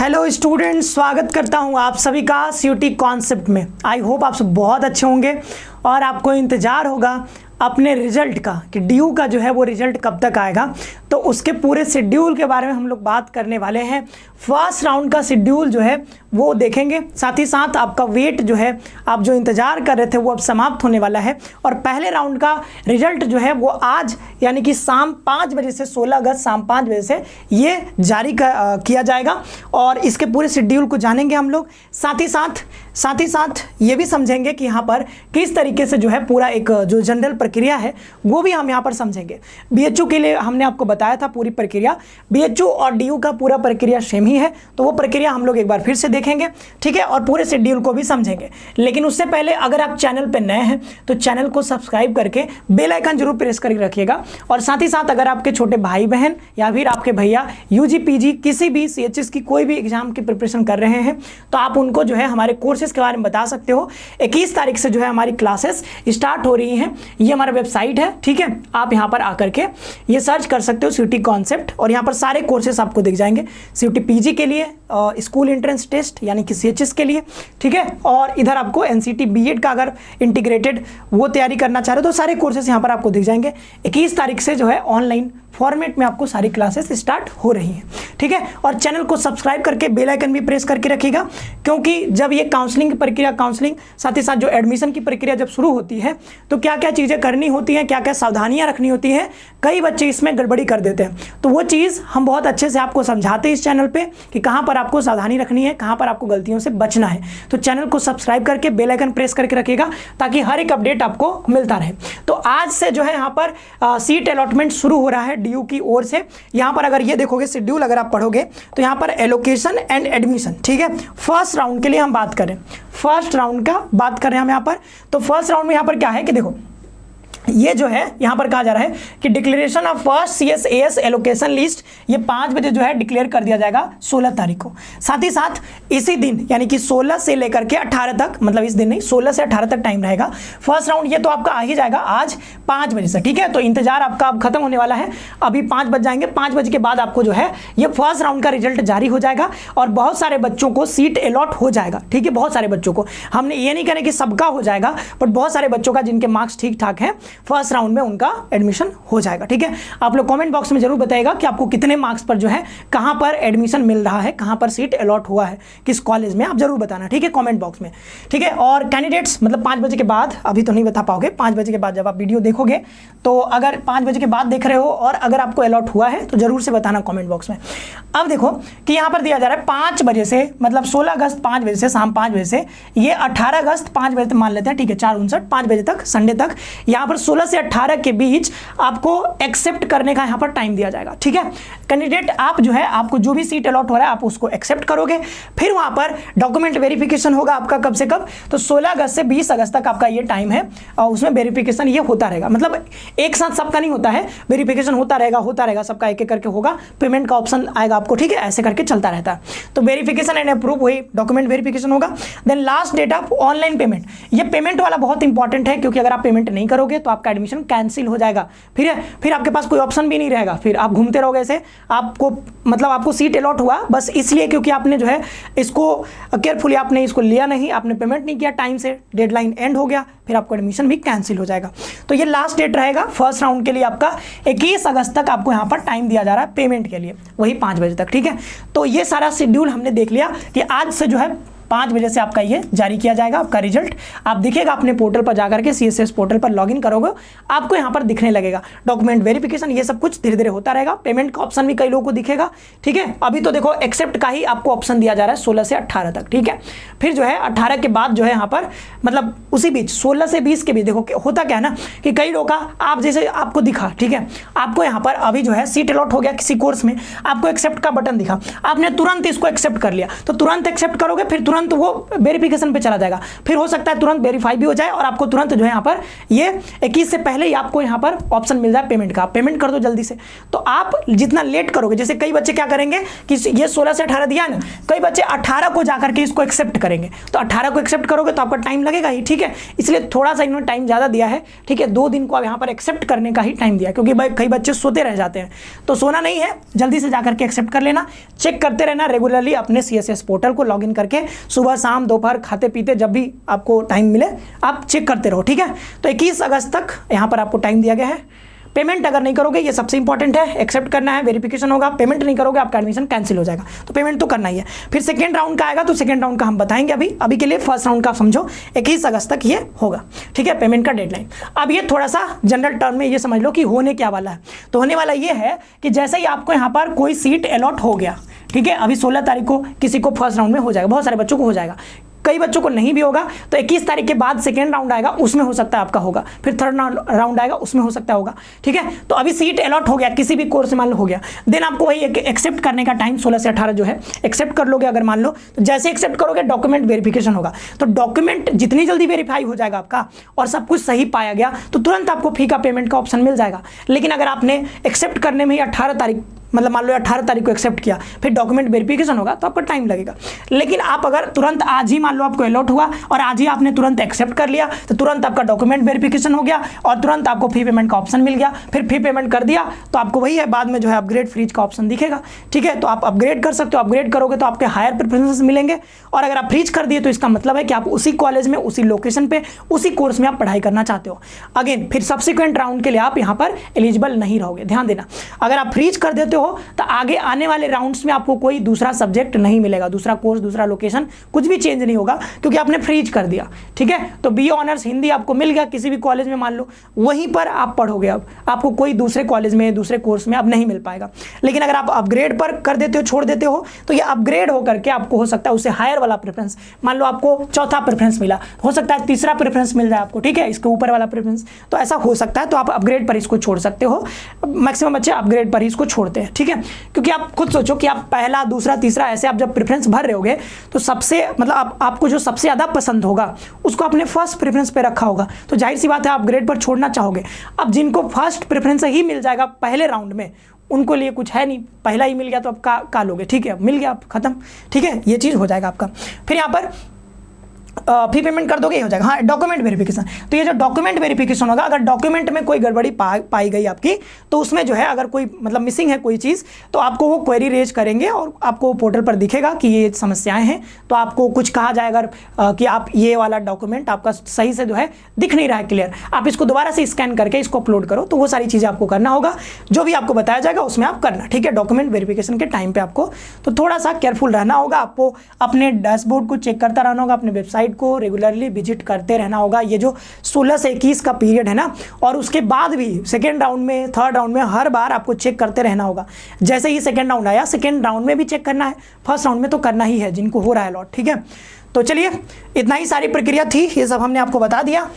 Hello students, स्वागत करता हूं आप सभी का सीयूटी कॉन्सेप्ट में। आई होप आप सब बहुत अच्छे होंगे और आपको इंतज़ार होगा अपने रिजल्ट का कि डीयू का जो है वो रिजल्ट कब तक आएगा। तो उसके पूरे शेड्यूल के बारे में हम लोग बात करने वाले हैं। फर्स्ट राउंड का शेड्यूल जो है वो देखेंगे, साथ ही साथ आपका वेट जो है, आप जो इंतज़ार कर रहे थे वो अब समाप्त होने वाला है। और पहले राउंड का रिजल्ट जो है वो आज यानी कि शाम 5 बजे से 16 अगस्त शाम 5 बजे से ये जारी किया जाएगा और इसके पूरे शेड्यूल को जानेंगे हम लोग। साथ ही साथ ये भी समझेंगे कि यहाँ पर किस तरीके से जो है पूरा एक जो जनरल प्रक्रिया है वो भी हम यहाँ पर समझेंगे। बीएचयू के लिए हमने आपको बताया था पूरी प्रक्रिया, बीएचयू और डीयू का पूरा प्रक्रिया सेम ही है, तो वो प्रक्रिया हम लोग एक बार फिर से देखेंगे, ठीक है, और पूरे शेड्यूल को भी समझेंगे। लेकिन उससे पहले अगर आप चैनल पर नए हैं तो चैनल को सब्सक्राइब करके बेल आइकन जरूर प्रेस करके रखिएगा। और साथ ही साथ अगर आपके छोटे भाई बहन या फिर आपके भैया यूजी पीजी किसी भी सीएचएस की कोई भी एग्जाम की प्रिपरेशन कर रहे हैं तो आप उनको जो है हमारे कोर्सेज के बारे में बता सकते हो। 21 तारीख से जो है हमारी क्लासेस स्टार्ट हो रही हैं। ये हमारा वेबसाइट है, ठीक है, आप यहाँ पर आकर के ये सर्च कर सकते हो सीयूटी कॉन्सेप्ट और यहाँ पर सारे कोर्सेस आपको दिख जाएंगे। सीयूटी पीजी के लिए स्कूल एंट्रेंस टेस्ट यानी कि सीएचएस के लिए, ठीक है, और इधर आपको एनसीटी बीएड का अगर इंटीग्रेटेड वो तैयारी करना चाह रहे हो तो सारे कोर्सेस यहाँ पर आपको दिख जाएंगे। 21 तारीख से जो है ऑनलाइन फॉर्मेट में आपको सारी क्लासेस स्टार्ट हो रही हैं, ठीक है। और चैनल को सब्सक्राइब करके बेल आइकन भी प्रेस करके रखिएगा, क्योंकि जब ये काउंसलिंग की प्रक्रिया, काउंसलिंग साथ ही साथ जो एडमिशन की प्रक्रिया जब शुरू होती है तो क्या क्या चीज़ें करनी होती हैं, क्या क्या सावधानियां रखनी होती हैं, कई बच्चे इसमें गड़बड़ी कर देते हैं। तो वो चीज़ हम बहुत अच्छे से आपको समझाते हैं इस चैनल पर कि कहाँ पर आपको सावधानी रखनी है, कहाँ पर आपको गलतियों से बचना है। तो चैनल को सब्सक्राइब करके बेल आइकन प्रेस करके रखिएगा ताकि हर एक अपडेट आपको मिलता रहे। तो आज से जो है यहाँ पर सीट अलॉटमेंट शुरू हो रहा है डीयू की ओर से। यहाँ पर अगर ये देखोगे शेड्यूल अगर आप पढ़ोगे तो यहाँ पर एलोकेशन एंड एडमिशन, ठीक है, फर्स्ट राउंड के लिए हम बात करें, फर्स्ट राउंड का बात करें हम यहाँ पर। तो फर्स्ट राउंड में यहाँ पर क्या है कि देखो ये जो है यहाँ पर कहा जा रहा है कि declaration of first CSS allocation list ये 5 बजे जो है डिक्लेयर कर दिया जाएगा 16 तारीख को। साथ ही साथ इसी दिन यानी कि 16 से लेकर के 18 तक, मतलब इस दिन नहीं, 16 से 18 तक टाइम रहेगा। फर्स्ट राउंड ये तो आपका आ ही जाएगा आज 5 बजे से, ठीक है। तो इंतजार आपका अब खत्म होने वाला है, अभी 5 बज जाएंगे, 5 बजे के बाद आपको जो है ये फर्स्ट राउंड का रिजल्ट जारी हो जाएगा और बहुत सारे बच्चों को सीट अलॉट हो जाएगा, ठीक है। बहुत सारे बच्चों को, हमने ये नहीं करें कि सबका हो जाएगा, बट बहुत सारे बच्चों का जिनके मार्क्स ठीक ठाक हैं फर्स्ट राउंड में उनका एडमिशन हो जाएगा, ठीक है। आप लोग कमेंट बॉक्स में जरूर बताइएगा कि आपको कितने मार्क्स पर जो है कहां पर एडमिशन मिल रहा है, कहां पर सीट अलॉट हुआ है, किस कॉलेज में, आप जरूर बताना, ठीक है, कमेंट बॉक्स में, ठीक है। और कैंडिडेट्स मतलब 5 बजे के बाद, अभी तो नहीं बता पाओगे, 5 बजे के बाद जब आप वीडियो देखोगे तो अगर 5 बजे के बाद देख रहे हो और अगर आपको अलॉट हुआ है तो जरूर से बताना कॉमेंट बॉक्स में। अब देखो कि यहाँ पर दिया जा रहा है 5 बजे से, मतलब 16 अगस्त 5 बजे से, शाम 5 बजे से ये 18 अगस्त 5 बजे तक मान लेते हैं, ठीक है, 4:59 5 बजे तक, संडे तक। यहाँ पर 16 से 18 के बीच आपको एक्सेप्ट करने का यहाँ पर टाइम दिया जाएगा, ठीक है। कैंडिडेट आप जो है, आपको जो भी सीट अलॉट हो रहा है आप उसको एक्सेप्ट करोगे, फिर वहाँ पर डॉक्यूमेंट वेरिफिकेशन होगा आपका कब से कब, तो 16 अगस्त से 20 अगस्त तक आपका ये टाइम है और उसमें वेरिफिकेशन ये होता रहेगा। मतलब एक साथ सबका नहीं होता है, वेरिफिकेशन होता रहेगा सबका, एक एक करके होगा, पेमेंट का ऑप्शन आएगा आपको, ठीक है, ऐसे करके चलता रहता है। तो वेरिफिकेशन एंड अप्रूव हुई, डॉक्यूमेंट वेरिफिकेशन होगा, then last date of online payment. ये पेमेंट वाला बहुत इंपॉर्टेंट है, क्योंकि अगर आप पेमेंट नहीं करोगे तो आपका एडमिशन कैंसिल हो जाएगा, फिर आपके पास कोई ऑप्शन भी नहीं रहेगा, फिर आप घूमते रहोगे ऐसे। आपको मतलब आपको सीट अलॉट हुआ बस इसलिए क्योंकि आपने जो है इसको केयरफुली आपने इसको लिया नहीं, आपने पेमेंट नहीं किया टाइम से, डेडलाइन एंड हो गया, फिर आपको एडमिशन भी कैंसिल हो जाएगा। तो ये लास्ट डेट रहेगा फर्स्ट राउंड के लिए आपका 21 अगस्त तक आपको यहाँ पर टाइम दिया जा रहा है पेमेंट के लिए, वही 5 बजे तक, ठीक है। तो ये सारा शेड्यूल हमने देख लिया कि आज से जो है 5 बजे से आपका ये जारी किया जाएगा, आपका रिजल्ट आप दिखेगा अपने पोर्टल पर जाकर के, सीएसएस पोर्टल पर लॉगिन करोगे आपको यहाँ पर दिखने लगेगा, डॉक्यूमेंट वेरिफिकेशन ये सब कुछ धीरे धीरे होता रहेगा, पेमेंट का ऑप्शन भी कई लोगों को दिखेगा, ठीक है। अभी तो देखो एक्सेप्ट का ही आपको ऑप्शन दिया जा रहा है 16 से 18 तक, ठीक है। फिर जो है 18 के बाद जो है यहाँ पर मतलब उसी बीच 16 से 20 के बीच देखो होता क्या है ना कि कई लोग का आप जैसे आपको दिखा, ठीक है, आपको यहाँ पर अभी जो है सीट अलॉट हो गया किसी कोर्स में, आपको एक्सेप्ट का बटन दिखा, आपने तुरंत इसको एक्सेप्ट कर लिया, तो तुरंत एक्सेप्ट करोगे फिर तुरंत वो वेरिफिकेशन पे चला जाएगा, फिर हो सकता है तुरंत वेरीफाई भी हो जाए और आपको तुरंत जो है यहाँ पर ये 21 से पहले ही आपको यहाँ पर ऑप्शन मिल जाए पेमेंट का, पेमेंट कर दो जल्दी से। तो आप जितना लेट करोगे, जैसे कई बच्चे क्या करेंगे कि ये 16 से 18 दिया है ना, कई बच्चे 18 को जाकर के इसको एक्सेप्ट करेंगे, तो 18 को एक्सेप्ट करोगे तो आपका टाइम लगेगा ही, ठीक है, इसलिए थोड़ा सा इन्होंने टाइम ज़्यादा दिया है, ठीक है, 2 दिन को आप यहाँ पर एक्सेप्ट करने का ही टाइम दिया, क्योंकि भाई कई बच्चे सोते रह जाते हैं, तो सोना नहीं है, जल्दी से जाकर के एक्सेप्ट कर लेना। चेक करते रहना रेगुलरली अपने CSS पोर्टल को लॉगिन करके, सुबह शाम दोपहर खाते पीते जब भी आपको टाइम मिले आप चेक करते रहो, ठीक है। तो 21 अगस्त तक यहाँ पर आपको टाइम दिया गया है। पेमेंट अगर नहीं करोगे, ये सबसे इंपॉर्टेंट है, एक्सेप्ट करना है, वेरिफिकेशन होगा, पेमेंट नहीं करोगे आपका एडमिशन कैंसिल हो जाएगा, तो पेमेंट तो करना ही है। फिर सेकेंड राउंड का आएगा तो सेकेंड राउंड का हम बताएंगे, अभी के लिए फर्स्ट राउंड का समझो 21 अगस्त तक ये होगा, ठीक है, पेमेंट का डेडलाइन। अब ये थोड़ा सा जनरल टर्म में ये समझ लो कि होने क्या वाला है। तो होने वाला ये है कि जैसे ही आपको यहाँ पर कोई सीट अलॉट हो गया, ठीक है, अभी 16 तारीख को किसी को फर्स्ट राउंड में हो जाएगा, बहुत सारे बच्चों को हो जाएगा, कई बच्चों को नहीं भी होगा, तो 21 तारीख के बाद सेकेंड राउंड आएगा, उसमें हो सकता है आपका होगा, फिर थर्ड राउंड आएगा, उसमें हो सकता होगा, ठीक है। तो अभी सीट अलॉट हो गया किसी भी कोर्स में मान लो हो गया, देन आपको वही एक्सेप्ट करने का टाइम 16 से 18 जो है एक्सेप्ट कर लोगे। अगर मान लो तो जैसे एक्सेप्ट करोगे डॉक्यूमेंट वेरिफिकेशन होगा, तो डॉक्यूमेंट जितनी जल्दी वेरीफाई हो जाएगा आपका और सब कुछ सही पाया गया तो तुरंत आपको फी का पेमेंट का ऑप्शन मिल जाएगा। लेकिन अगर आपने एक्सेप्ट करने में ही 18 तारीख, मतलब मान लो 18 तारीख को एक्सेप्ट किया, फिर डॉक्यूमेंट वेरिफिकेशन होगा तो आपका टाइम लगेगा। लेकिन आप अगर तुरंत आज ही मान लो आपको अलॉट हुआ और आज ही आपने तुरंत एक्सेप्ट कर लिया, तो तुरंत आपका डॉक्यूमेंट वेरिफिकेशन हो गया और तुरंत आपको फी पेमेंट का ऑप्शन मिल गया। फिर फी पेमेंट कर दिया तो आपको वही है, बाद में जो है अपग्रेड फ्रीज का ऑप्शन दिखेगा, ठीक है। तो आप अपग्रेड कर सकते हो, अपग्रेड करोगे तो आपके हायर प्रेफरेंसेस मिलेंगे, और अगर आप फ्रीज कर दिए तो इसका मतलब है कि आप उसी कॉलेज में, उसी लोकेशन पे, उसी कोर्स में आप पढ़ाई करना चाहते हो। अगेन फिर सब्सिक्वेंट राउंड के लिए आप यहाँ पर एलिजिबल नहीं रहोगे, ध्यान देना। अगर आप फ्रीज कर देते हो तो आगे आने वाले राउंड्स में आपको कोई दूसरा सब्जेक्ट नहीं मिलेगा, दूसरा कोर्स, दूसरा लोकेशन, कुछ भी चेंज नहीं होगा, क्योंकि आपने फ्रीज कर दिया, ठीक है। तो BA ऑनर्स हिंदी आपको मिल गया किसी भी कॉलेज में मान लो, वहीं पर आप पढ़ोगे, अब आपको कोई दूसरे कॉलेज में, दूसरे कोर्स में अब नहीं मिल पाएगा। लेकिन अगर आप अपग्रेड पर कर देते हो, छोड़ देते हो, तो ये अपग्रेड होकर के आपको हो सकता है उससे हायर वाला प्रेफरेंस, मान लो आपको चौथा प्रेफरेंस मिला, हो सकता है तीसरा प्रेफरेंस मिल जाए आपको, ठीक है, इसके ऊपर वाला प्रेफरेंस, तो ऐसा हो सकता है। तो आप अपग्रेड पर इसको छोड़ सकते हो, मैक्सिमम बच्चे अपग्रेड पर ही इसको छोड़ते हैं, ठीक है। क्योंकि आप खुद सोचो कि आप पहला, दूसरा, तीसरा, ऐसे आप जब प्रेफरेंस भर रहे होगे तो सबसे मतलब आपको जो सबसे ज़्यादा पसंद होगा उसको आपने फर्स्ट प्रेफरेंस पे रखा होगा, तो जाहिर सी बात है आप ग्रेड पर छोड़ना चाहोगे। अब जिनको फर्स्ट प्रेफरेंस ही मिल जाएगा पहले राउंड में, उनको लिए कुछ है नहीं, पहला ही मिल गया तो आप का लोगे, ठीक है, मिल गया आप खत्म, ठीक है, ये चीज़ हो जाएगा आपका। फिर यहाँ पर फी पेमेंट कर दोगे, ये हो जाएगा। हाँ, डॉक्यूमेंट वेरिफिकेशन, तो ये जो डॉक्यूमेंट वेरिफिकेशन होगा, अगर डॉक्यूमेंट में कोई गड़बड़ी पाई गई आपकी, तो उसमें जो है अगर कोई मतलब मिसिंग है कोई चीज़, तो आपको वो क्वेरी रेज करेंगे और आपको पोर्टल पर दिखेगा कि ये समस्याएं हैं, तो आपको कुछ कहा जाएगा कि आप ये वाला डॉक्यूमेंट आपका सही से जो है दिख नहीं रहा है क्लियर, आप इसको दोबारा से स्कैन करके इसको अपलोड करो, तो वो सारी चीज़ें आपको करना होगा, जो भी आपको बताया जाएगा उसमें आप करना, ठीक है, डॉक्यूमेंट वेरिफिकेशन के टाइम पर आपको तो थोड़ा सा केयरफुल रहना होगा। आपको अपने डैशबोर्ड को चेक करता रहना होगा, अपने वेबसाइट को रेगुलरली विजिट करते रहना होगा, ये जो 16 से 21 का पीरियड है ना, और उसके बाद भी सेकेंड राउंड में, थर्ड राउंड में हर बार आपको चेक करते रहना होगा। जैसे ही सेकेंड राउंड आया, सेकेंड राउंड में भी चेक करना है, फर्स्ट राउंड में तो करना ही है जिनको हो रहा है लॉट, ठीक है। तो चलिए, इतना ही सारी प्रक्रिया थी, ये सब हमने आपको बता दिया,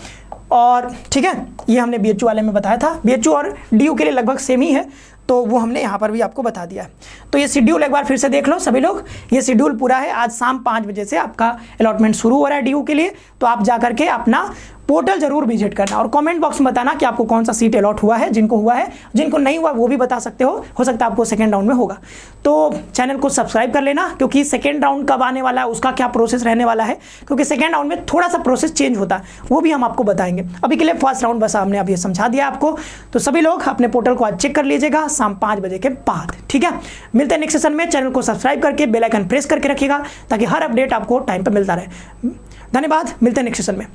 और ठीक है, ये हमने BHU वाले में बताया था, BHU और DU के लिए लगभग सेम ही है, तो वो हमने यहाँ पर भी आपको बता दिया है। तो ये शेड्यूल एक बार फिर से देख लो सभी लोग, ये शेड्यूल पूरा है, आज शाम 5 बजे से आपका अलॉटमेंट शुरू हो रहा है DU के लिए, तो आप जा करके अपना पोर्टल जरूर विजिट करना और कमेंट बॉक्स में बताना कि आपको कौन सा सीट अलॉट हुआ है, जिनको हुआ है, जिनको नहीं हुआ वो भी बता सकते हो सकता है आपको सेकेंड राउंड में होगा। तो चैनल को सब्सक्राइब कर लेना, क्योंकि सेकेंड राउंड कब आने वाला है, उसका क्या प्रोसेस रहने वाला है, क्योंकि सेकेंड राउंड में थोड़ा सा प्रोसेस चेंज होता है, वो भी हम आपको बताएंगे। अभी के लिए फर्स्ट राउंड बस हमने अभी समझा दिया आपको, तो सभी लोग अपने पोर्टल को आज चेक कर लीजिएगा शाम 5 बजे के बाद, ठीक है। मिलते हैं नेक्स्ट सेशन में, चैनल को सब्सक्राइब करके बेल आइकन प्रेस करके रखिएगा ताकि हर अपडेट आपको टाइम पर मिलता रहे। धन्यवाद, मिलते हैं नेक्स्ट सेशन में।